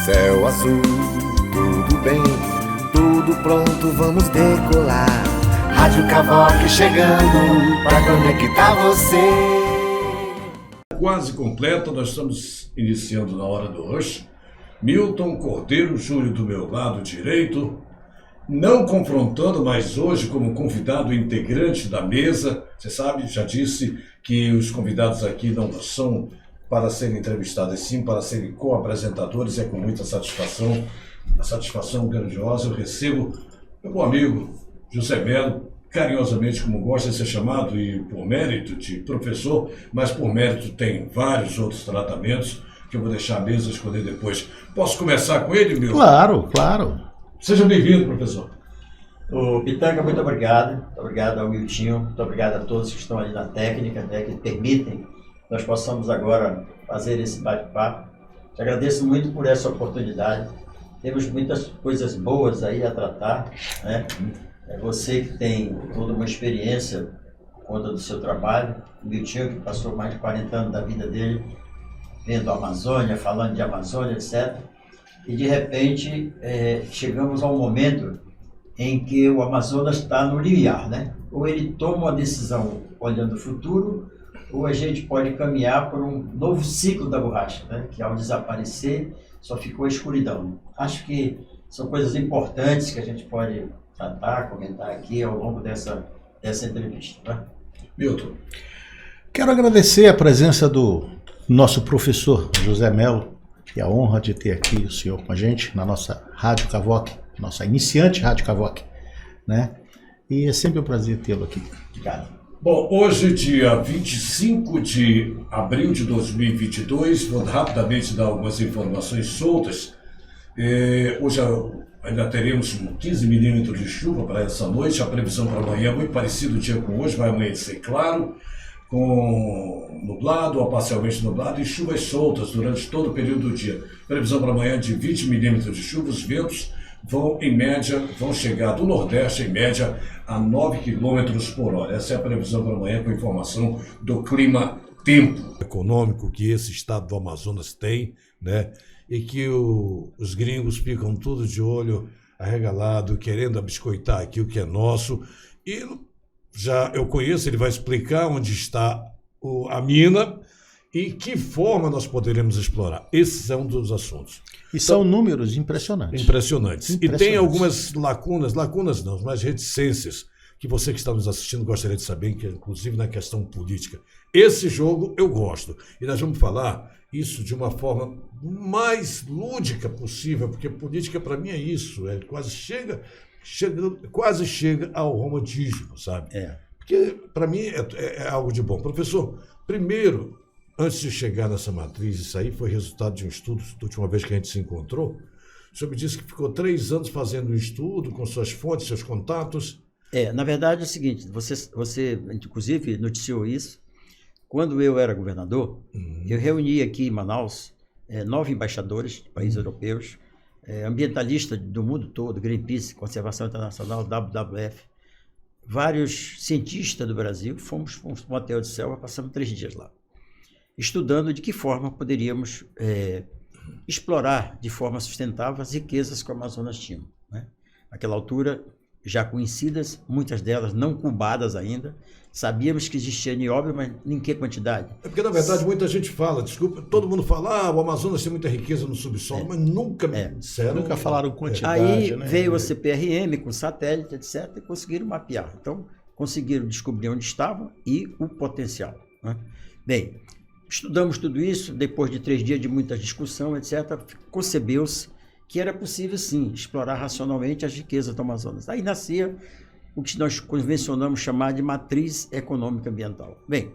Céu azul, tudo bem, tudo pronto, vamos decolar. Rádio Cavoque chegando pra conectar você. Quase completa, nós estamos iniciando na hora do rush. Milton Cordeiro Júnior do meu lado direito, não confrontando, mas hoje como convidado integrante da mesa. Você sabe, já disse que os convidados aqui não são para serem entrevistados, sim para serem co-apresentadores. É com muita satisfação, a satisfação grandiosa, eu recebo meu bom amigo José Melo, carinhosamente como gosta de ser chamado, e por mérito de professor, mas por mérito tem vários outros tratamentos que eu vou deixar a mesa escolher depois. Posso começar com ele, Milton? Claro, claro. Seja bem-vindo, professor. Ô, Pitanga, muito obrigado. Muito obrigado ao Miltinho, muito obrigado a todos que estão ali na técnica, né, que permitem que nós possamos agora fazer esse bate-papo. Te agradeço muito por essa oportunidade. Temos muitas coisas boas aí a tratar, né? É você que tem toda uma experiência por conta do seu trabalho, o Miltinho que passou mais de 40 anos da vida dele vendo a Amazônia, falando de Amazônia, etc. E de repente chegamos ao momento em que o Amazonas está no limiar, né? Ou ele toma uma decisão olhando o futuro, ou a gente pode caminhar por um novo ciclo da borracha, né? Que ao desaparecer só ficou a escuridão. Acho que são coisas importantes que a gente pode tratar, comentar aqui ao longo dessa entrevista. Tá? Milton. Quero agradecer a presença do nosso professor José Melo e a honra de ter aqui o senhor com a gente na nossa Rádio Cavoque, nossa iniciante Rádio Cavoque, né? E é sempre um prazer tê-lo aqui. Obrigado. Bom, hoje, dia 25 de abril de 2022, vou rapidamente dar algumas informações soltas. Hoje ainda teremos 15 milímetros de chuva para essa noite. A previsão para amanhã é muito parecida o dia com hoje, vai amanhecer claro, com nublado ou parcialmente nublado e chuvas soltas durante todo o período do dia. Previsão para amanhã de 20 milímetros de chuva. Os ventos vão chegar do Nordeste, em média, a 9 km por hora. Essa é a previsão para amanhã, com informação do Clima Tempo. Econômico que esse estado do Amazonas tem, né? E que os gringos ficam tudo de olho arregalado, querendo abiscoitar aqui o que é nosso. E já eu conheço, ele vai explicar onde está a mina e que forma nós poderemos explorar. Esse é um dos assuntos. E são números impressionantes. Impressionantes. E tem algumas lacunas não, mas reticências, que você que está nos assistindo gostaria de saber, que inclusive na questão política. Esse jogo eu gosto. E nós vamos falar isso de uma forma mais lúdica possível, porque política para mim é isso, quase chega ao romantismo, sabe? Porque para mim é algo de bom. Professor, primeiro, antes de chegar nessa matriz, isso aí foi resultado de um estudo, da última vez que a gente se encontrou. O senhor me disse que ficou 3 anos fazendo um estudo com suas fontes, seus contatos. Na verdade é o seguinte, você inclusive noticiou isso. Quando eu era governador, eu reuni aqui em Manaus 9 embaixadores de países europeus, ambientalistas do mundo todo, Greenpeace, Conservação Internacional, WWF, vários cientistas do Brasil. Fomos para um hotel de selva, passamos 3 dias lá, estudando de que forma poderíamos explorar de forma sustentável as riquezas que o Amazonas tinha, né? Naquela altura, já conhecidas, muitas delas não cubadas ainda. Sabíamos que existia nióbio, mas em que quantidade? Porque, na verdade, muita gente fala, desculpa, todo mundo fala, o Amazonas tem muita riqueza no subsolo, mas nunca disseram. Nunca falaram quantidade. Aí né? veio a CPRM com satélite, etc., e conseguiram mapear. Então, conseguiram descobrir onde estavam e o potencial, né? Bem, estudamos tudo isso, depois de 3 dias de muita discussão, etc., concebeu-se que era possível, sim, explorar racionalmente as riquezas do Amazonas. Aí nascia o que nós convencionamos chamar de matriz econômica ambiental. Bem,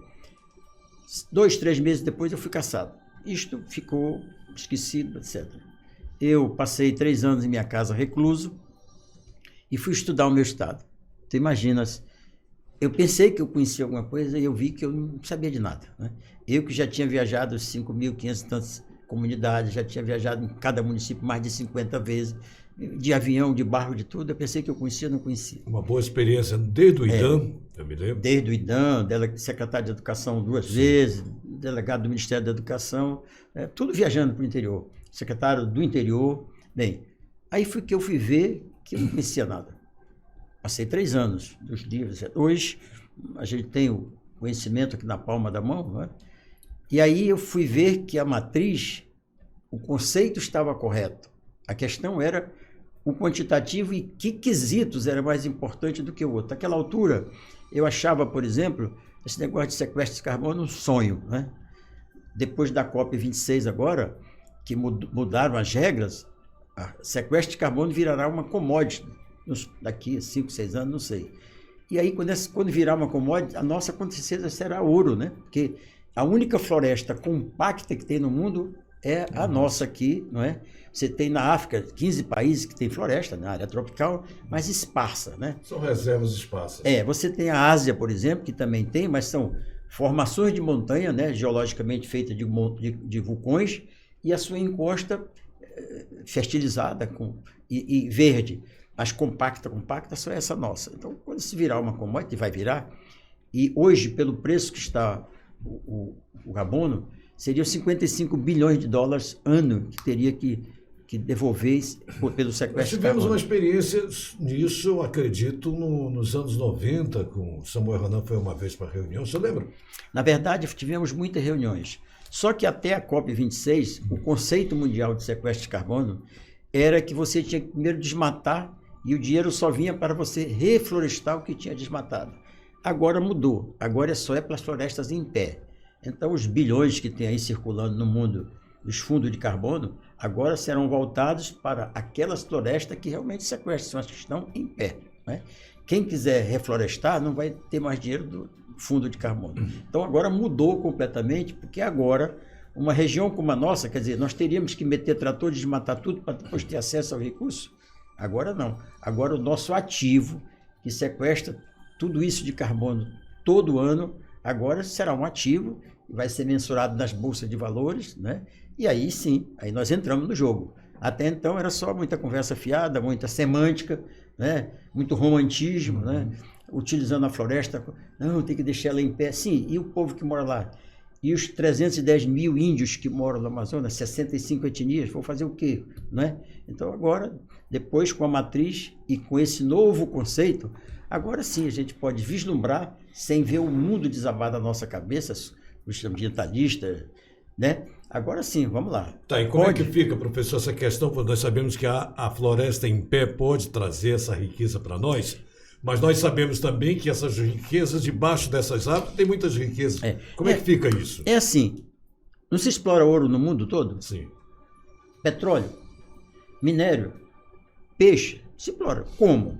2, 3 meses depois eu fui cassado. Isto ficou esquecido, etc. Eu passei 3 anos em minha casa recluso e fui estudar o meu estado. Tu imaginas, eu pensei que eu conhecia alguma coisa e eu vi que eu não sabia de nada, né? Eu que já tinha viajado 5.500 e tantas comunidades, já tinha viajado em cada município mais de 50 vezes, de avião, de barco, de tudo. Eu pensei que eu conhecia, não conhecia. Uma boa experiência desde o IDAM, eu me lembro. Desde o IDAM, secretário de Educação 2 vezes, delegado do Ministério da Educação, tudo viajando para o interior. secretário do interior. Bem, aí foi que eu fui ver que eu não conhecia nada. Passei 3 anos dos livros. Hoje a gente tem o conhecimento aqui na palma da mão, não é? E aí eu fui ver que a matriz, o conceito estava correto. A questão era o quantitativo e que quesitos era mais importante do que o outro. Naquela altura, eu achava, por exemplo, esse negócio de sequestro de carbono um sonho, né? Depois da COP26 agora, que mudaram as regras, a sequestro de carbono virará uma commodity daqui a 5, 6 anos, não sei. E aí, quando virar uma commodity, a nossa consciência será ouro, né? Porque a única floresta compacta que tem no mundo é a nossa aqui, não é? Você tem na África 15 países que tem floresta, na área tropical, mas esparsa, né? São reservas esparsas. Você tem a Ásia, por exemplo, que também tem, mas são formações de montanha, né? Geologicamente feitas de vulcões, e a sua encosta fertilizada e verde. Mas compacta só é essa nossa. Então, quando se virar uma commodity, vai virar, e hoje, pelo preço que está o carbono, seriam 55 bilhões de dólares ano que teria que devolver pelo sequestro. Nós tivemos uma experiência nisso, eu acredito, nos anos 90, com o Samuel Ronan foi uma vez para a reunião, você lembra? Na verdade, tivemos muitas reuniões. Só que até a COP26, o conceito mundial de sequestro de carbono era que você tinha que primeiro desmatar e o dinheiro só vinha para você reflorestar o que tinha desmatado. Agora mudou, agora só é para as florestas em pé. Então os bilhões que tem aí circulando no mundo, os fundos de carbono, agora serão voltados para aquelas florestas que realmente sequestram, são as que estão em pé, né? Quem quiser reflorestar não vai ter mais dinheiro do fundo de carbono. Então agora mudou completamente, porque agora uma região como a nossa, quer dizer, nós teríamos que meter trator, desmatar tudo para depois ter acesso ao recurso? Agora não. Agora o nosso ativo, que sequestra tudo isso de carbono todo ano, agora será um ativo, vai ser mensurado nas bolsas de valores, né? E aí sim, aí nós entramos no jogo. Até então era só muita conversa fiada, muita semântica, né? Muito romantismo, né? Utilizando a floresta, não, tem que deixar ela em pé. Sim, e o povo que mora lá? E os 310 mil índios que moram no Amazonas, 65 etnias, vão fazer o quê? Né? Então agora, depois com a matriz e com esse novo conceito, agora sim a gente pode vislumbrar, sem ver o mundo desabar da nossa cabeça, os ambientalistas, né? Agora sim, vamos lá. Tá, e como é que fica, professor, essa questão? Nós sabemos que a floresta em pé pode trazer essa riqueza para nós, mas nós sabemos também que essas riquezas, debaixo dessas árvores, tem muitas riquezas. Como é que fica isso? É assim, não se explora ouro no mundo todo? Sim. Petróleo, minério, peixe, se explora. Como?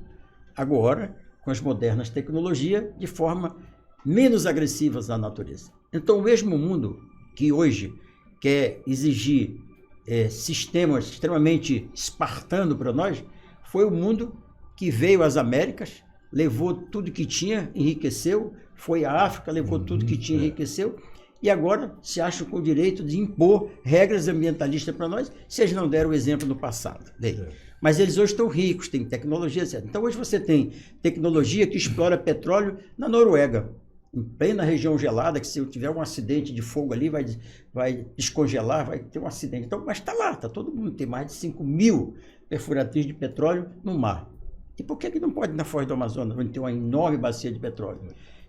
Agora, com as modernas tecnologias, de forma menos agressivas à natureza. Então, o mesmo mundo que hoje quer exigir sistemas extremamente espartanos para nós, foi o mundo que veio às Américas, levou tudo que tinha, enriqueceu, foi à África, levou tudo que tinha, enriqueceu, e agora se acham com o direito de impor regras ambientalistas para nós, se eles não deram o exemplo no passado. Mas eles hoje estão ricos, têm tecnologia, etc. Então hoje você tem tecnologia que explora petróleo na Noruega, em plena região gelada, que se tiver um acidente de fogo ali, vai descongelar, vai ter um acidente. Então, mas está lá, está todo mundo, tem mais de 5 mil perfuratriz de petróleo no mar. E por que não pode na Foz do Amazonas, onde tem uma enorme bacia de petróleo?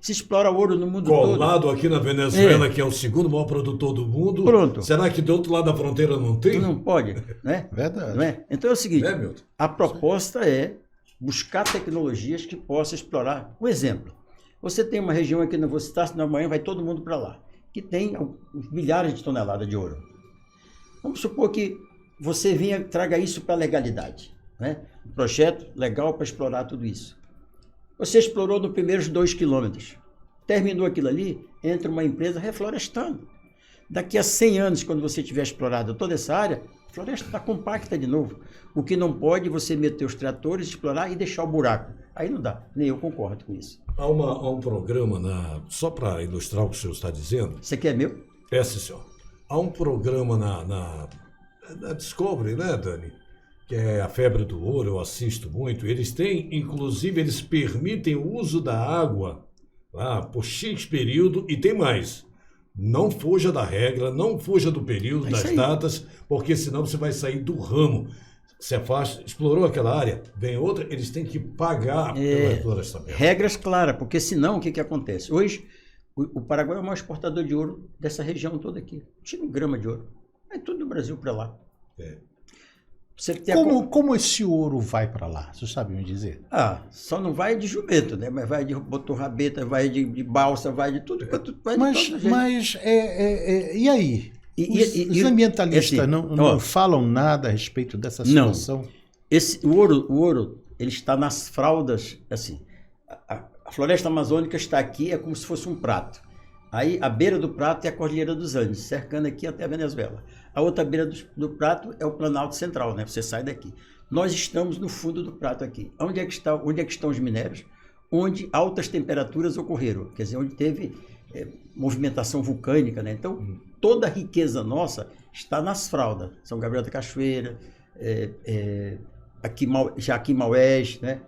Se explora ouro no mundo todo. Colado aqui na Venezuela, que é o segundo maior produtor do mundo. Pronto. Será que do outro lado da fronteira não tem? Não pode, né? Verdade. Não é? Então é o seguinte, Milton? a proposta é buscar tecnologias que possam explorar. Um exemplo, você tem uma região aqui, não vou citar, senão amanhã vai todo mundo para lá, que tem milhares de toneladas de ouro. Vamos supor que você traga isso para a legalidade, né? Um projeto legal para explorar tudo isso. Você explorou nos primeiros 2 quilômetros. Terminou aquilo ali, entra uma empresa reflorestando. Daqui a 100 anos, quando você tiver explorado toda essa área, a floresta está compacta de novo. O que não pode você meter os tratores, explorar e deixar o buraco. Aí não dá, nem eu concordo com isso. Há um programa, só para ilustrar o que o senhor está dizendo. Você quer meu? Peço, senhor. Há um programa na Discovery, né, Dani? Que é a Febre do Ouro, eu assisto muito. Eles têm, inclusive, eles permitem o uso da água lá por X período e tem mais. Não fuja da regra, não fuja do período, das datas, porque senão você vai sair do ramo. Se afasta, explorou aquela área, vem outra, eles têm que pagar pela florestamento. Regras claras, porque senão o que acontece? Hoje, o Paraguai é o maior exportador de ouro dessa região toda aqui. Tira um grama de ouro. É tudo do Brasil para lá. Você tem Como esse ouro vai para lá? Você sabe me dizer? Só não vai de jumento, né? Mas vai de botorrabeta, vai de balsa, vai de tudo. Vai de todo mas e aí? Os ambientalistas não falam nada a respeito dessa situação? Não. O ouro, ele está nas fraldas, assim. A floresta amazônica está aqui, é como se fosse um prato. Aí, a beira do prato é a Cordilheira dos Andes, cercando aqui até a Venezuela. A outra beira do prato é o Planalto Central, né? Você sai daqui. Nós estamos no fundo do prato aqui. Onde é que estão os minérios? Onde altas temperaturas ocorreram, quer dizer, onde teve movimentação vulcânica, né? Então, toda a riqueza nossa está nas fraldas. São Gabriel da Cachoeira, aqui Maués, né?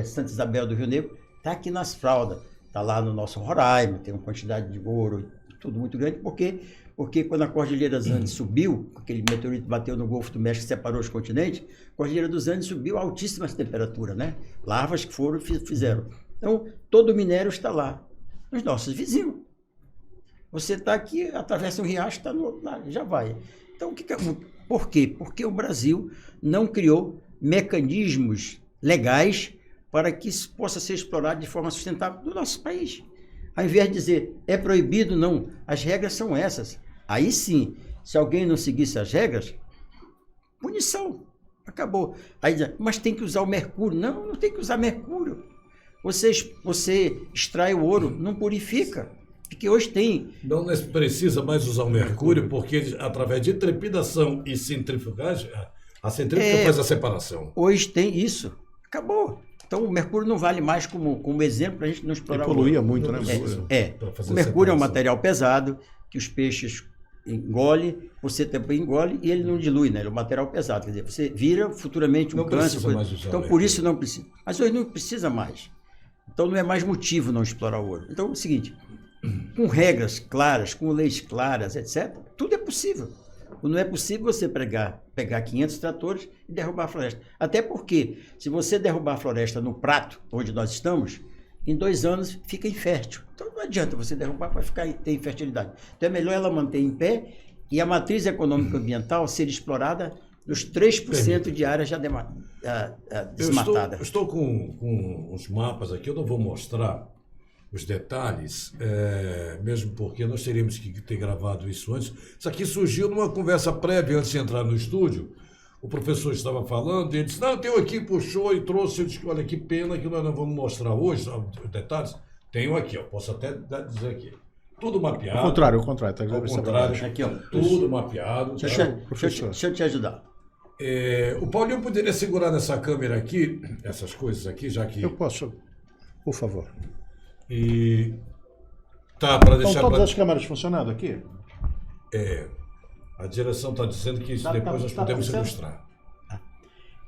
Santa Isabel do Rio Negro, está aqui nas fraldas. Está lá no nosso Roraima, tem uma quantidade de ouro, tudo muito grande, porque quando a Cordilheira dos Andes subiu, aquele meteorito bateu no Golfo do México e separou os continentes, a Cordilheira dos Andes subiu a altíssimas temperaturas, né? Lavas que foram e fizeram. Então, todo o minério está lá, nos nossos vizinhos. Você está aqui, atravessa um riacho, está no outro lado, já vai. Então, por quê? Porque o Brasil não criou mecanismos legais para que isso possa ser explorado de forma sustentável no nosso país. Ao invés de dizer, é proibido, não. As regras são essas. Aí sim, se alguém não seguisse as regras, punição. Acabou. Aí diz, mas tem que usar o mercúrio. Não tem que usar mercúrio. Você extrai o ouro, não purifica. Porque hoje tem... Não precisa mais usar o mercúrio, porque através de trepidação e centrifugagem, a centrífuga faz a separação. Hoje tem isso. Acabou. Então, o mercúrio não vale mais como exemplo para a gente não explorar o ouro. Poluía muito, né? O mercúrio é um material pesado que os peixes engolem, você também engole e ele não dilui, né? Ele é um material pesado. Quer dizer, você vira futuramente um câncer. Então, por isso não precisa. Mas hoje não precisa mais. Então, não é mais motivo não explorar o ouro. Então, é o seguinte, com regras claras, com leis claras, etc., tudo é possível. Não é possível você pegar 500 tratores e derrubar a floresta. Até porque, se você derrubar a floresta no prato, onde nós estamos, em 2 anos fica infértil. Então não adianta você derrubar para ter infertilidade. Então é melhor ela manter em pé e a matriz econômica ambiental ser explorada nos 3% de área já desmatada. Eu estou com uns mapas aqui, eu não vou mostrar os detalhes, mesmo porque nós teríamos que ter gravado isso antes. Isso aqui surgiu numa conversa prévia antes de entrar no estúdio. O professor estava falando e ele disse, não, tenho aqui, puxou e trouxe. Eu disse, olha, que pena que nós não vamos mostrar hoje os detalhes. Tenho aqui, ó, posso até dizer aqui. Tudo mapeado. Ao contrário. Tá, ao contrário, aqui, ó, tudo mapeado. Deixa eu te ajudar. O Paulinho poderia segurar nessa câmera aqui, essas coisas aqui, já que... Eu posso, por favor. E tá para deixar. Estão todas as câmeras funcionando aqui? A direção está dizendo que isso depois nós podemos ilustrar.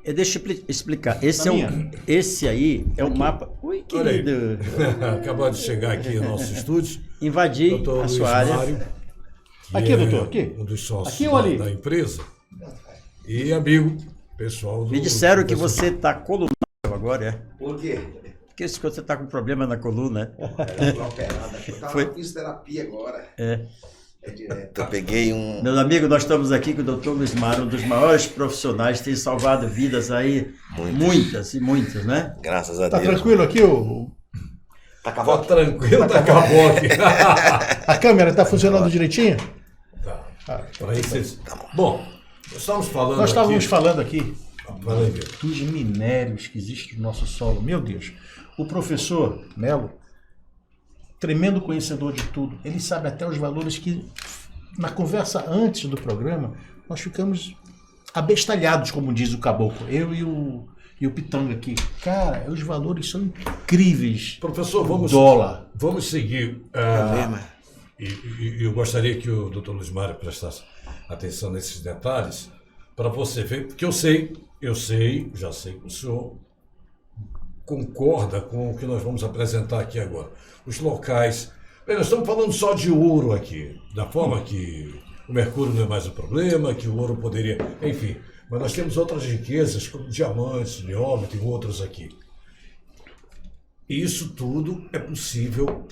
Deixa eu explicar. Esse aí é o mapa. Oi, querido. Acabou de chegar aqui no nosso estúdio. Invadir a sua área. Aqui, doutor, aqui. Um dos sócios aqui ou ali? Da empresa. E amigo pessoal do... Me disseram que você está colunado agora, Por quê? Porque você está com problema na coluna. Eu estava fisioterapia agora. É direto. Eu peguei um... Meu amigo, nós estamos aqui com o Dr. Luiz Mário, um dos maiores profissionais, tem salvado vidas aí, muitas e muitas, né? Graças a Deus. Tá tranquilo aqui, Tá cavoque? Tá tranquilo, tá cavoque. A câmera está funcionando direitinho? Tá. Bom, nós estávamos falando aqui dos minérios que existem no nosso solo. Meu Deus, o professor Melo, tremendo conhecedor de tudo, ele sabe até os valores que, na conversa antes do programa, nós ficamos abestalhados, como diz o caboclo, eu e o Pitanga aqui. Cara, os valores são incríveis. Professor, vamos seguir. E eu gostaria que o Dr. Luiz Mário prestasse atenção nesses detalhes, para você ver, porque já sei que o senhor concorda com o que nós vamos apresentar aqui agora. Os locais Bem, nós estamos falando só de ouro aqui, da forma que o mercúrio não é mais o problema, que o ouro poderia... Enfim, mas nós temos outras riquezas, como diamantes, nióbio, tem outros aqui. Isso tudo é possível,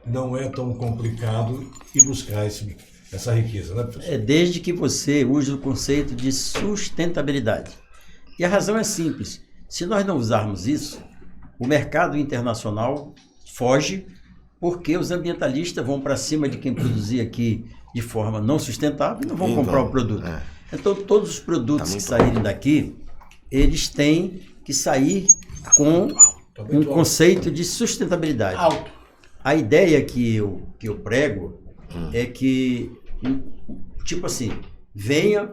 não é tão complicado ir buscar essa riqueza, né, professor? Desde que você use o conceito de sustentabilidade. E a razão é simples. Se nós não usarmos isso, o mercado internacional foge, porque os ambientalistas vão para cima de quem produzir aqui de forma não sustentável e não vão comprar o produto. Então, todos os produtos que saírem daqui, eles têm que sair com um conceito de sustentabilidade. A ideia que eu prego é que, tipo assim, venha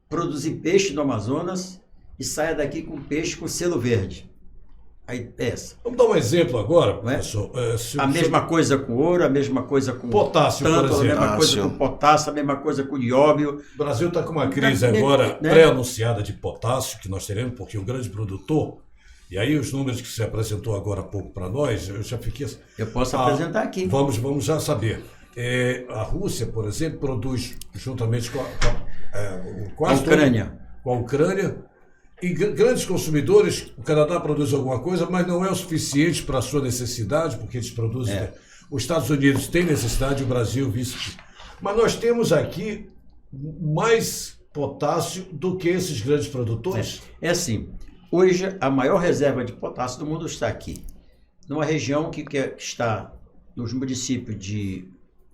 produzir peixe no Amazonas e saia daqui com peixe com selo verde. Aí, essa. Vamos dar um exemplo agora, professor. A mesma coisa com ouro, a mesma coisa com potássio, por exemplo. A mesma coisa com potássio, a mesma coisa com nióbio. O Brasil está com uma crise agora pré-anunciada de potássio, que nós teremos, porque o grande produtor, e aí os números que você apresentou agora há pouco para nós, eu já fiquei... Eu posso apresentar aqui. Vamos já saber. A Rússia, por exemplo, produz juntamente com a Ucrânia, e grandes consumidores. O Canadá produz alguma coisa, mas não é o suficiente para a sua necessidade, porque eles produzem. Os Estados Unidos têm necessidade, o Brasil vice. Mas nós temos aqui mais potássio do que esses grandes produtores. É assim, hoje a maior reserva de potássio do mundo está aqui, numa região que está nos municípios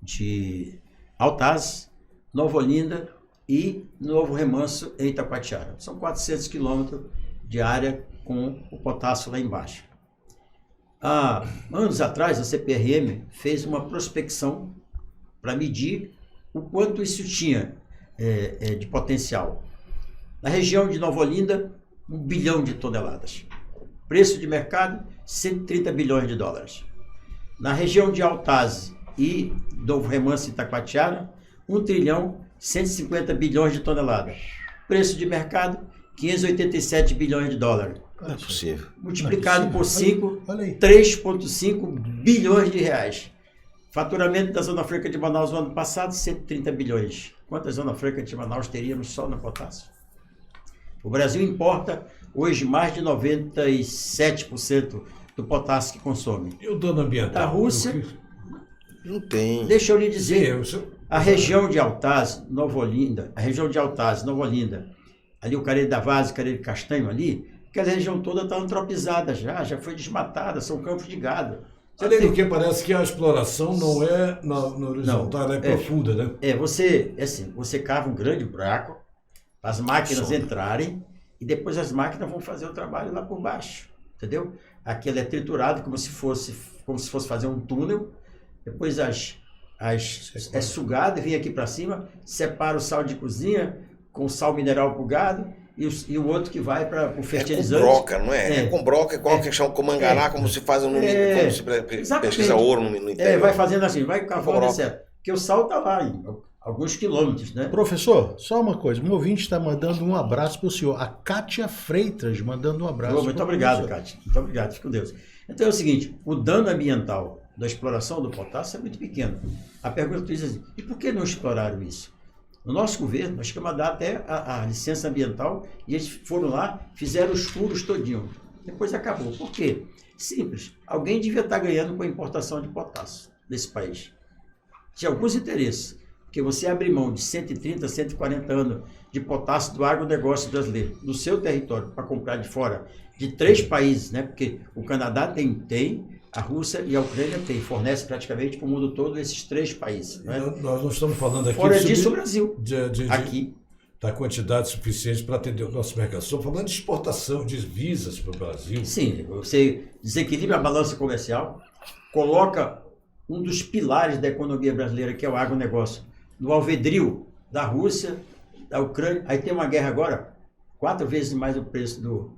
de Altaz, Nova Olinda e Novo Remanso, em Itacoatiara. São 400 quilômetros de área com o potássio lá embaixo. Há anos atrás, a CPRM fez uma prospecção para medir o quanto isso tinha de potencial. Na região de Nova Olinda, 1 bilhão de toneladas. Preço de mercado, 130 bilhões de dólares. Na região de Altaz e Novo Remanso e Itacoatiara, 1 trilhão 150 bilhões de toneladas. Preço de mercado, 587 bilhões de dólares. Não é possível. Multiplicado por 5, 3,5 bilhões de reais. Faturamento da Zona Franca de Manaus no ano passado, 130 bilhões. Quantas Zona Franca de Manaus teríamos só no potássio? O Brasil importa hoje mais de 97% do potássio que consome. E o dano ambiental? Da Rússia... Não tem. Deixa eu lhe dizer, a região de Altaz, Nova Olinda, ali o Careiro da Vaz, o Careiro Castanho ali, aquela região toda está antropizada já foi desmatada, são campos de gado. Além do que parece que a exploração não é no horizontal, ela é profunda, né? Você cava um grande buraco, as máquinas entrarem e depois as máquinas vão fazer o trabalho lá por baixo, entendeu? Aquilo é triturado como se fosse fazer um túnel. Depois é sugado e vem aqui para cima, separa o sal de cozinha com sal mineral para o gado e o outro que vai para o fertilizante. É com broca, não é? É com broca, igual que chama comangará, como se faz como se pesquisa ouro no interior. Vai fazendo assim, vai cavando, etc. Porque o sal está lá em alguns quilômetros, né? Professor, só uma coisa, um ouvinte está mandando um abraço para o senhor. A Kátia Freitas mandando um abraço. Muito obrigado, Kátia. Muito obrigado, fique com Deus. Então é o seguinte, o dano ambiental da exploração do potássio é muito pequeno. A pergunta diz assim, e por que não exploraram isso? No nosso governo, nós tínhamos dado até a licença ambiental e eles foram lá, fizeram os furos todinho. Depois acabou. Por quê? Simples. Alguém devia estar ganhando com a importação de potássio nesse país. Tinha alguns interesses, porque você abre mão de 130, 140 anos de potássio do agronegócio brasileiro no seu território para comprar de fora de 3 países, né? Porque o Canadá tem, a Rússia e a Ucrânia fornece praticamente para o mundo todo esses 3 países. Né? Nós não estamos falando aqui... Fora disso, o Brasil. Aqui. Da quantidade suficiente para atender o nosso mercado. Estamos falando de exportação, de divisas para o Brasil. Sim, você desequilibra a balança comercial, coloca um dos pilares da economia brasileira, que é o agronegócio, no alvedrio da Rússia, da Ucrânia. Aí tem uma guerra agora, 4 vezes mais o preço do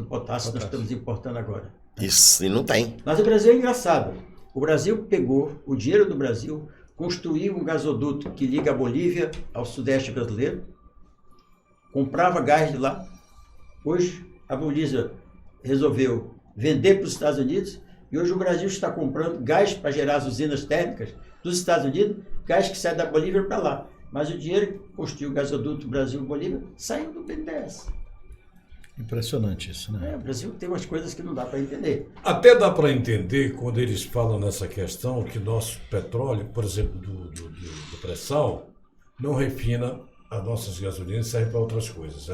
potássio que nós estamos importando agora. Isso, e não tem. Mas o Brasil é engraçado. O Brasil pegou o dinheiro do Brasil, construiu um gasoduto que liga a Bolívia ao sudeste brasileiro, comprava gás de lá. Hoje, a Bolívia resolveu vender para os Estados Unidos E hoje o Brasil está comprando gás para gerar as usinas térmicas dos Estados Unidos, gás que sai da Bolívia para lá. Mas o dinheiro que construiu o gasoduto Brasil-Bolívia saiu do BNDES. Impressionante isso, né? O Brasil tem umas coisas que não dá para entender. Até dá para entender quando eles falam nessa questão que nosso petróleo, por exemplo, do pré-sal, não refina as nossas gasolinas, serve para outras coisas.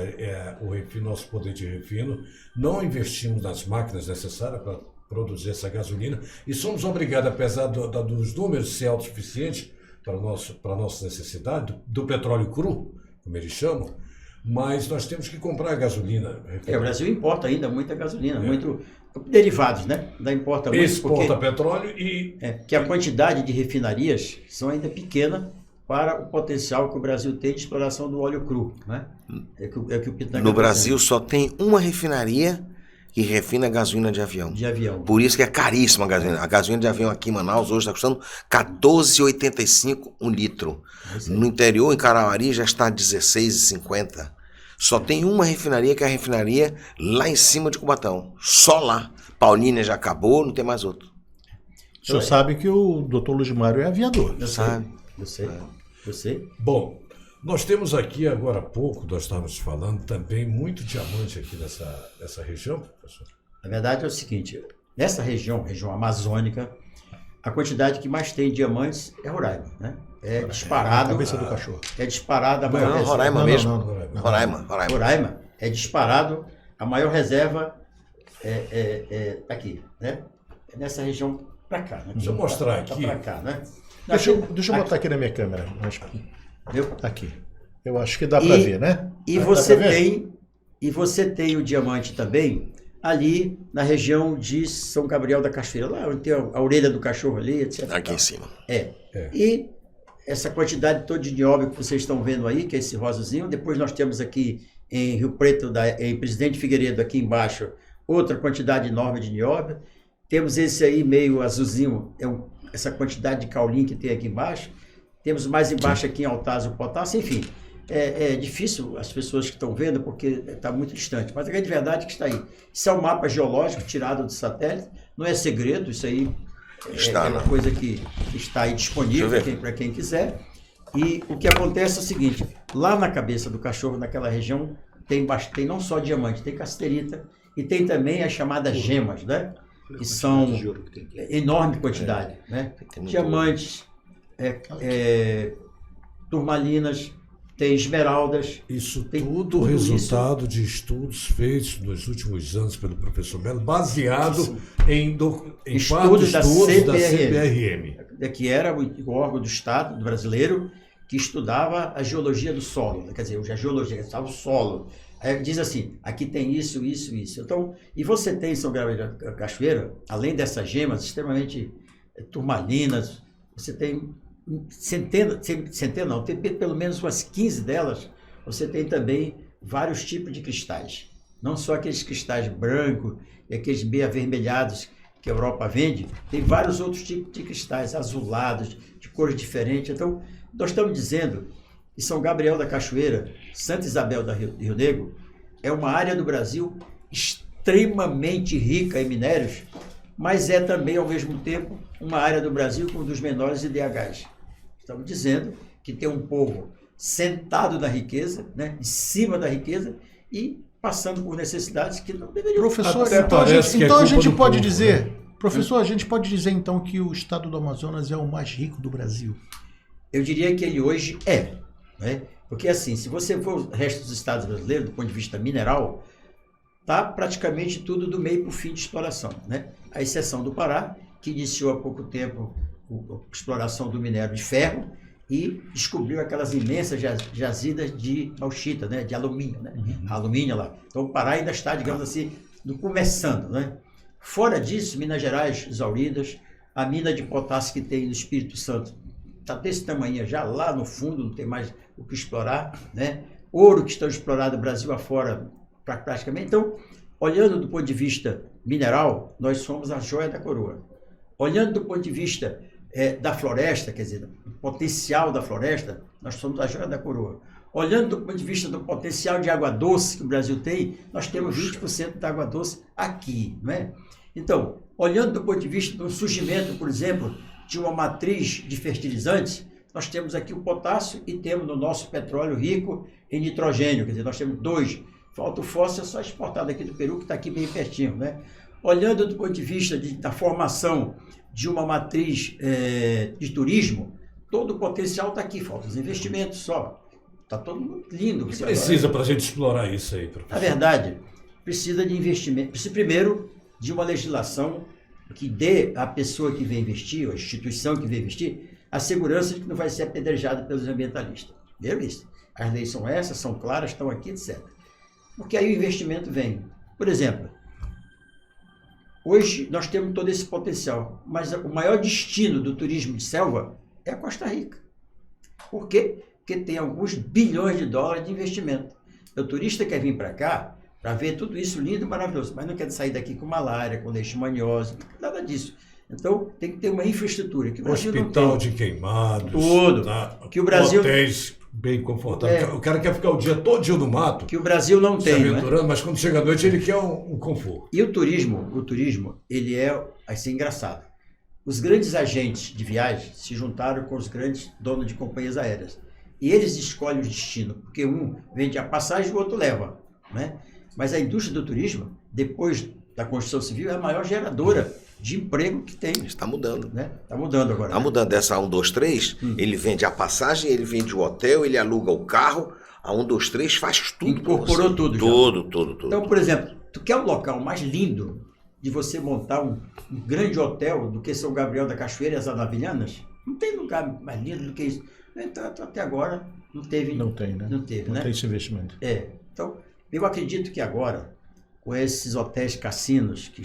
Nosso poder de refino, não investimos nas máquinas necessárias para produzir essa gasolina e somos obrigados, apesar dos números ser autossuficientes para a nossa necessidade, do petróleo cru, como eles chamam, mas nós temos que comprar gasolina. O Brasil importa ainda muita gasolina, muito derivados, né? Ainda importa muito. Exporta petróleo e... que a quantidade de refinarias são ainda pequena para o potencial que o Brasil tem de exploração do óleo cru, né? Que o Pitanga no Brasil só tem uma refinaria que refina gasolina de avião. De avião. Por isso que é caríssima a gasolina. A gasolina de avião aqui em Manaus hoje está custando R$14,85 um litro. No interior, em Carauari, já está R$16,50. Só tem uma refinaria, que é a refinaria lá em cima de Cubatão. Só lá. Paulínia já acabou, não tem mais outro. O senhor sabe que o Dr. Luiz Mário é aviador. Eu sei. Bom, nós temos aqui, agora há pouco, nós estávamos falando também muito diamante aqui nessa região, professor. Na verdade é o seguinte, nessa região amazônica, a quantidade que mais tem diamantes é Roraima, né? É disparado. Cabeça do cachorro. É disparado a maior reserva. Roraima mesmo. Roraima. Roraima. É disparado a maior reserva aqui, né? É nessa região para cá, né? Deixa eu mostrar aqui. Para cá, né? Deixa eu botar aqui na minha câmera. Aqui. Eu acho que dá para ver, né? E você tem o diamante também ali na região de São Gabriel da Cachoeira, lá onde tem a orelha do cachorro ali, etc. Aqui em cima. E essa quantidade toda de nióbio que vocês estão vendo aí, que é esse rosazinho, depois nós temos aqui em Rio Preto, em Presidente Figueiredo, aqui embaixo, outra quantidade enorme de nióbio. Temos esse aí meio azulzinho, essa quantidade de caulim que tem aqui embaixo. Temos mais embaixo aqui em Altaz o potássio, enfim. É difícil as pessoas que estão vendo porque está muito distante, mas a grande verdade é que está aí. Isso é um mapa geológico tirado do satélite, não é segredo, isso aí é uma coisa que está aí disponível para quem quiser. E o que acontece é o seguinte, lá na cabeça do cachorro, naquela região, tem não só diamante, tem casterita e tem também as chamadas gemas, né? Que são enorme quantidade, né? Diamantes, turmalinas, tem esmeraldas. Isso tudo resultado de estudos feitos nos últimos anos pelo professor Melo, baseado em estudos da CPRM. Que era o órgão do Estado brasileiro que estudava a geologia do solo, quer dizer, a geologia, que estava o solo. Aí diz assim, aqui tem isso. Então, e você tem em São Gabriel da Cachoeira, além dessas gemas extremamente turmalinas, você tem tem pelo menos umas 15 delas, você tem também vários tipos de cristais. Não só aqueles cristais brancos e aqueles bem avermelhados que a Europa vende, tem vários outros tipos de cristais, azulados, de cores diferentes. Então, nós estamos dizendo que São Gabriel da Cachoeira, Santa Isabel do Rio Negro, é uma área do Brasil extremamente rica em minérios, mas é também, ao mesmo tempo, uma área do Brasil com um dos menores IDHs. Estamos dizendo que tem um povo sentado na riqueza, né, em cima da riqueza e passando por necessidades que não deveriam. Professor, a gente pode dizer, professor, a gente pode dizer então que o estado do Amazonas é o mais rico do Brasil? Eu diria que ele hoje é, né? Porque assim, se você for o resto dos estados brasileiros, do ponto de vista mineral, está praticamente tudo do meio para o fim de exploração, né? A exceção do Pará, que iniciou há pouco tempo a exploração do minério de ferro e descobriu aquelas imensas jazidas de bauxita, né? De alumínio, né? Alumínio lá. Então o Pará ainda está, digamos assim, começando, né? Fora disso, Minas Gerais exauridas, a mina de potássio que tem no Espírito Santo está desse tamanho já, lá no fundo, não tem mais o que explorar, né? Ouro que está explorado Brasil afora praticamente. Então, olhando do ponto de vista mineral, nós somos a joia da coroa. Olhando do ponto de vista da floresta, quer dizer, do potencial da floresta, nós somos a joia da coroa. Olhando do ponto de vista do potencial de água doce que o Brasil tem, nós temos 20% da água doce aqui, não é? Então, Olhando do ponto de vista do surgimento, por exemplo, de uma matriz de fertilizantes, nós temos aqui o potássio e temos no nosso petróleo rico em nitrogênio, quer dizer, nós temos 2. Falta o fóssil, é só exportado aqui do Peru, que está aqui bem pertinho, né? Olhando do ponto de vista da formação de uma matriz de turismo, todo o potencial está aqui, falta os investimentos só. Está todo mundo lindo. O que precisa para a gente explorar isso aí, professor? Na verdade, precisa de investimento. Precisa primeiro de uma legislação que dê à pessoa que vem investir, ou à instituição que vem investir, a segurança de que não vai ser apedrejada pelos ambientalistas. Primeiro isso. As leis são essas, são claras, estão aqui, etc. Porque aí o investimento vem. Por exemplo, hoje nós temos todo esse potencial, mas o maior destino do turismo de selva é a Costa Rica. Por quê? Porque tem alguns bilhões de dólares de investimento. O turista quer vir para cá para ver tudo isso lindo e maravilhoso, mas não quer sair daqui com malária, com leishmaniose, nada disso. Então tem que ter uma infraestrutura que o Brasil Hospital não tem. de queimados. Tudo. Que o Brasil... Hotéis bem confortáveis. O cara quer ficar o dia todo no mato. Que o Brasil não Se tem, aventurando, né? mas quando chega à noite ele quer um conforto. E o turismo, ele vai ser engraçado. Os grandes agentes de viagem se juntaram com os grandes donos de companhias aéreas. E eles escolhem o destino, porque um vende a passagem e o outro leva, né? Mas a indústria do turismo, depois da construção civil, é a maior geradora de emprego que tem. Está mudando. Né? Está mudando agora. Está mudando dessa 1, 2, 3, ele vende a passagem, ele vende o hotel, ele aluga o carro, a 1, 2, 3 faz tudo. Incorporou tudo já. Tudo. Então, por exemplo, tu quer um local mais lindo de você montar um grande hotel do que São Gabriel da Cachoeira e as Anavilhanas? Não tem lugar mais lindo do que isso. Então, até agora não teve. Não tem, né? Não teve, Não né? tem esse investimento. Então, eu acredito que agora, com esses hotéis cassinos que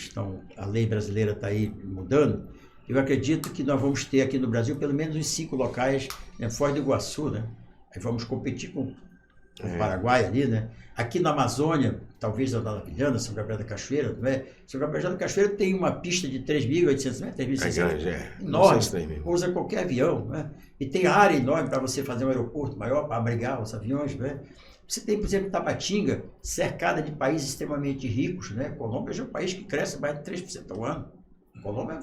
a lei brasileira está aí mudando, eu acredito que nós vamos ter aqui no Brasil pelo menos uns 5 locais, né, Foz do Iguaçu, né? Aí vamos competir com o Paraguai ali, né? Aqui na Amazônia, talvez na Anavilhana, São Gabriel da Cachoeira, não é? São Gabriel da Cachoeira tem uma pista de 3.800 metros, 3.600 metros, enorme, usa qualquer avião, né? E tem área enorme para você fazer um aeroporto maior para abrigar os aviões, né? Você tem, por exemplo, Tabatinga, cercada de países extremamente ricos, né? Colômbia já é um país que cresce mais de 3% ao ano. Colômbia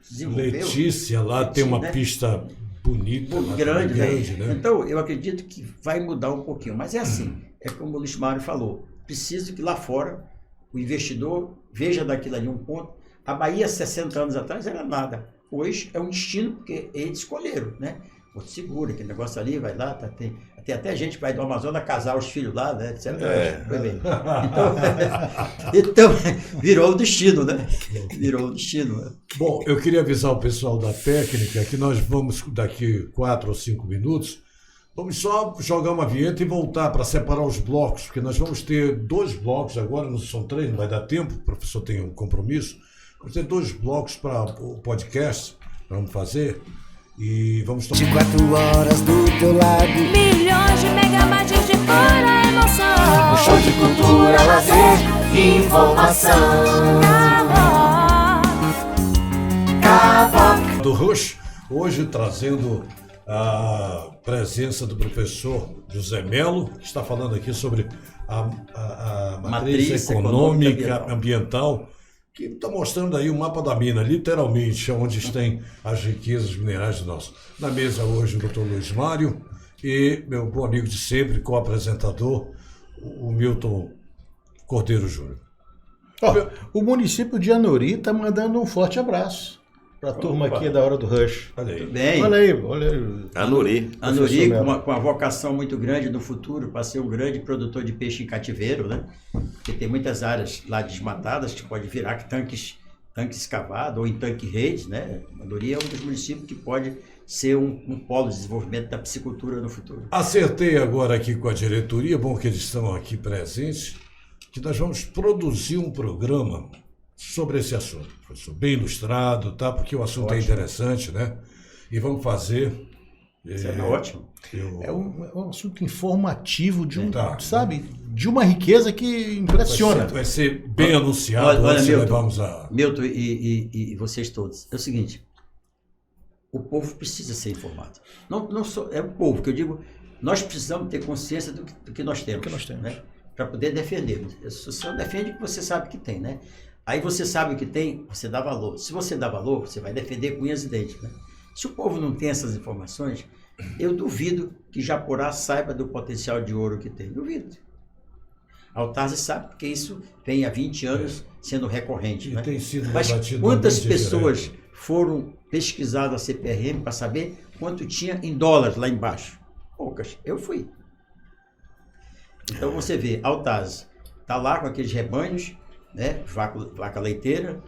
desenvolveu. Letícia, lá tem uma pista bonita, muito grande, né? Então, eu acredito que vai mudar um pouquinho. Mas é assim, é como o Luiz Mário falou, preciso que lá fora o investidor veja daquilo ali um ponto. A Bahia, 60 anos atrás, era nada. Hoje é um destino, porque eles escolheram, né? Porto Seguro, aquele negócio ali, vai lá, tem até gente que vai do Amazonas casar os filhos lá, né? Etc. Então, virou o destino, né? Virou o destino. Né? Bom, eu queria avisar o pessoal da técnica que nós vamos, daqui 4 ou 5 minutos, vamos só jogar uma vinheta e voltar para separar os blocos, porque nós vamos ter 2 blocos agora, não são 3, não vai dar tempo, o professor tem um compromisso. Vamos ter 2 blocos para o podcast, vamos fazer. E vamos tomar 24 horas do teu lado. Milhões de megabytes de pura emoção. Um show de cultura, lazer e informação. Cavoc. do Rush, hoje trazendo a presença do professor José Melo, que está falando aqui sobre a matriz econômica ambiental, que está mostrando aí o mapa da mina, literalmente, onde tem as riquezas minerais do nosso. Na mesa hoje o doutor Luiz Mário e meu bom amigo de sempre, co-apresentador, o Milton Cordeiro Júnior. O município de Anuri está mandando um forte abraço para a turma aqui da Hora do Rush. Olha aí. Bem, Olha aí. Anuri. Anuri, com uma vocação muito grande no futuro para ser um grande produtor de peixe em cativeiro, né? Porque tem muitas áreas lá desmatadas que pode virar tanque escavado ou em tanque rede, né? Anuri é um dos municípios que pode ser um polo de desenvolvimento da piscicultura no futuro. Acertei agora aqui com a diretoria, bom que eles estão aqui presentes, que nós vamos produzir um programa sobre esse assunto, professor, bem ilustrado, tá? Porque o assunto é interessante, né? E vamos fazer... Isso é ótimo. É um assunto informativo de sabe? De uma riqueza que impressiona. Vai ser bem anunciado. Olha, Milton, Milton e vocês todos. É o seguinte, o povo precisa ser informado. Não só, é o povo que eu digo, nós precisamos ter consciência do que nós temos. Né? Para poder defender. Você só defende o que você sabe que tem, né? Aí você sabe o que tem, você dá valor. Se você dá valor, você vai defender com unhas e dentes, né? Se o povo não tem essas informações, eu duvido que Japorá saiba do potencial de ouro que tem. Duvido. Autazes sabe, porque isso vem há 20 anos sendo recorrente. E Né? tem sido Mas debatido quantas no ambiente pessoas direto. foram pesquisar a CPRM para saber quanto tinha em dólares lá embaixo? Poucas. Eu fui. Então você vê, Autazes está lá com aqueles rebanhos, né? Vaca leiteira,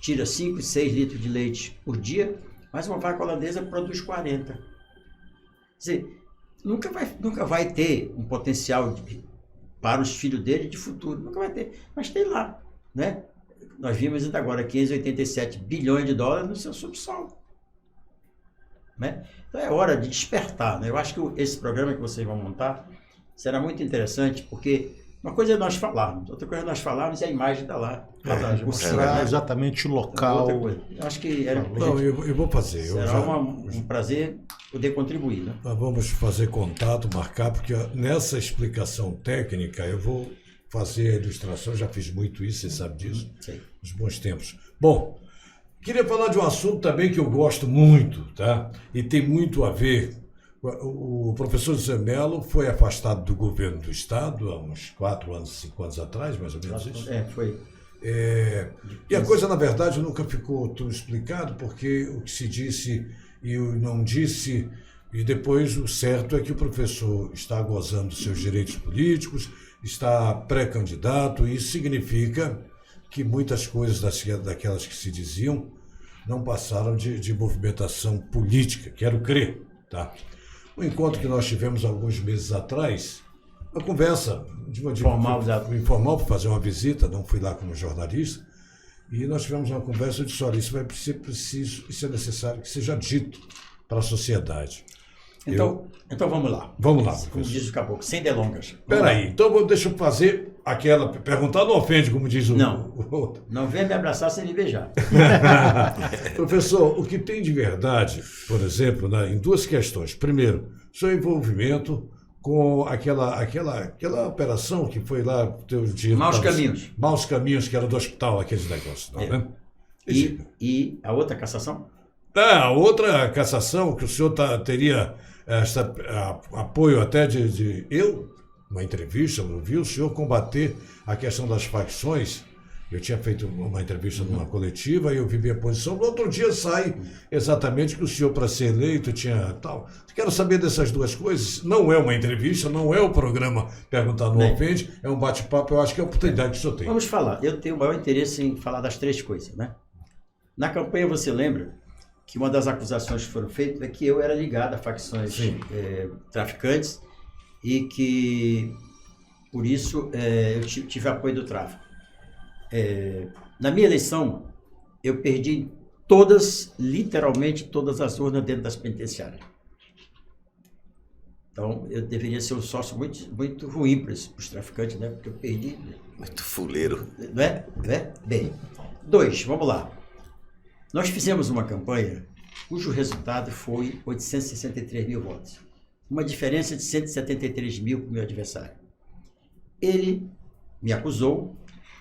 tira 5, 6 litros de leite por dia, mas uma vaca holandesa produz 40. Quer dizer, nunca vai ter um potencial para os filhos dele de futuro. Nunca vai ter. Mas tem lá, né? Nós vimos ainda agora 587 bilhões de dólares no seu subsolo. Né? Então é hora de despertar. Né? Eu acho que esse programa que vocês vão montar será muito interessante, porque uma coisa é nós falarmos, outra coisa é nós falarmos e a imagem está lá. Mostrar exatamente o local. Eu acho que era, Não, eu vou fazer. será um prazer poder contribuir. Né? Nós vamos fazer contato, marcar, porque nessa explicação técnica eu vou fazer a ilustração, já fiz muito isso, você sabe disso, Sei. nos bons tempos. Bom, queria falar de um assunto também que eu gosto muito, tá? E tem muito a ver. O professor José Mello foi afastado do governo do Estado há uns 4 anos, 5 anos atrás, mais ou menos isso. Foi. E a coisa, na verdade, nunca ficou tudo explicado, porque o que se disse e o não disse, e depois o certo é que o professor está gozando dos seus direitos políticos, está pré-candidato, e isso significa que muitas coisas daquelas que se diziam não passaram de movimentação política, quero crer, tá? O encontro que nós tivemos alguns meses atrás, uma conversa informal para fazer uma visita, não fui lá como jornalista, e nós tivemos uma conversa. Eu disse: olha, isso vai ser preciso, isso é necessário que seja dito para a sociedade. Então vamos lá. Vamos lá, Como professor. diz o caboclo, sem delongas. Espera aí, então deixa eu fazer aquela perguntar, não ofende, como diz o Não. o outro. Não venha me abraçar sem me beijar. Professor, o que tem de verdade, por exemplo, em duas questões. Primeiro, seu envolvimento com aquela operação que foi lá... Maus Caminhos, que era do hospital, aqueles negócios, não, né? E a outra cassação? A outra cassação, que o senhor teria apoio até de eu, uma entrevista, eu vi o senhor combater a questão das facções. Eu tinha feito uma entrevista numa coletiva e eu vi minha posição. No outro dia sai exatamente que o senhor, para ser eleito, tinha tal. Quero saber dessas duas coisas. Não é uma entrevista, não é o programa Perguntar Não Ofende, é um bate-papo. Eu acho que é a oportunidade que o senhor tem. Vamos falar. Eu tenho o maior interesse em falar das três coisas, né? Na campanha, você lembra que uma das acusações que foram feitas é que eu era ligado a facções traficantes e que, por isso, eu tive apoio do tráfico. Na minha eleição, eu perdi literalmente todas as urnas dentro das penitenciárias. Então, eu deveria ser um sócio muito, muito ruim para os traficantes, né? Porque eu perdi. Muito fuleiro. Não é? Bem, 2, vamos lá. Nós fizemos uma campanha cujo resultado foi 863 mil votos. Uma diferença de 173 mil para o meu adversário. Ele me acusou